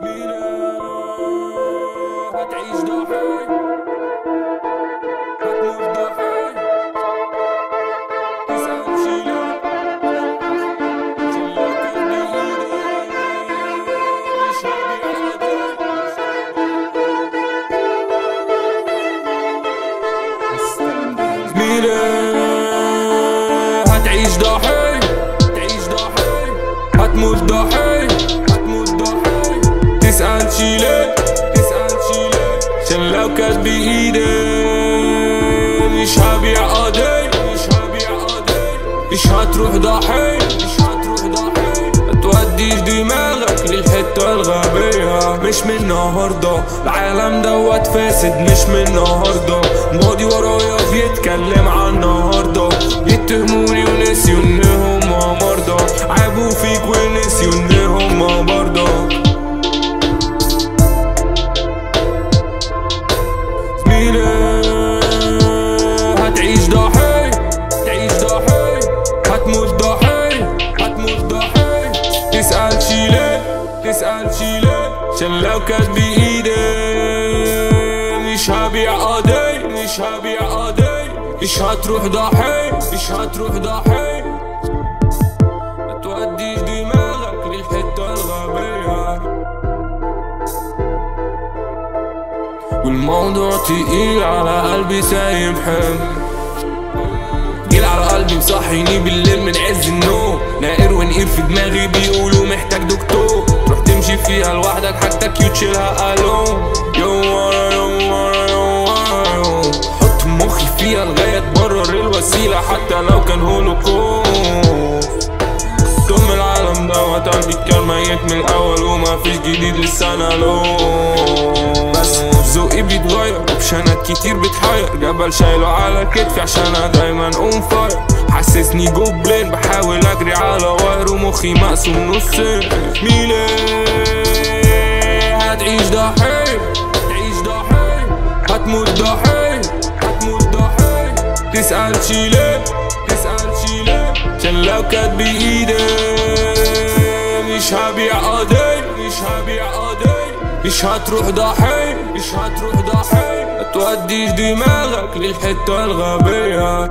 زميلي هتعيش ضحية، هتموت ضحية، تسأل شيلة شلك بإيدك مش هبيعك. زميلي هتعيش ضحية، هتعيش ضحية، هتموت ضحية، هتموت ضحية، تسأل شيلة، تسأل شيلة شلك بإيدك مش هبيع قضية، مش هبيع قضية، مش هتروح ضحية، مش هتروح ضحية، متوديش دماغك للحتة الغبية. مش من النهاردة العالم دوت فاسد، مش من النهاردة الماضي ورايا بيتكلم عن النهاردة. يتهموني ونسيوا انهم مرضى، عابوا فيك ونسيوا انهم مرضى. زميلي هتعيش ضحية، تعيش ضحية، هتموت ضحية، هتموت ضحية، تسأل شيلة، تسأل شيلة شلوكت بإيدك مش هبيع قضية، مش هبيع قضية، مش هتروح ضحية، مش هتروح ضحية، متوديش دماغك للحتة الغبية. والموضوع تقيل على قلبي سايب حمل، تقيل على قلبي مصحيني بالليل من عز النوم. ناقر ونقير في دماغي بيقولوا محتاج دكتور، تروح تمشي فيها لوحدك حاجتك يوتشيلها الون. يوم ورا يوم ورا يوم ورا يوم، حط مخي فيها لغاية تبرر الوسيلة حتى لو كان هولوكوست. كم العالم دوت قلبي كان ميت من الأول وما فيش جديد لسه أنا لون. بس ذوقي بيتغير وبشنات كتير بتحير، جبل شايله على كتفي عشان أنا دايما اون فاير. حسسني جوبلين بحاول أجري على واير ومخي مقسوم نصين. زميلي هتعيش ضحية، هتعيش ضحية، هتموت ضحية، هتموت ضحية، تسأل شيلة، تسأل شيلة شلوكت بإيدك مش هبيع قضية، مش هبيع قضية، مش هتروح ضحية، مش هتروح ضحية، متوديش دماغك للحتة الغبية.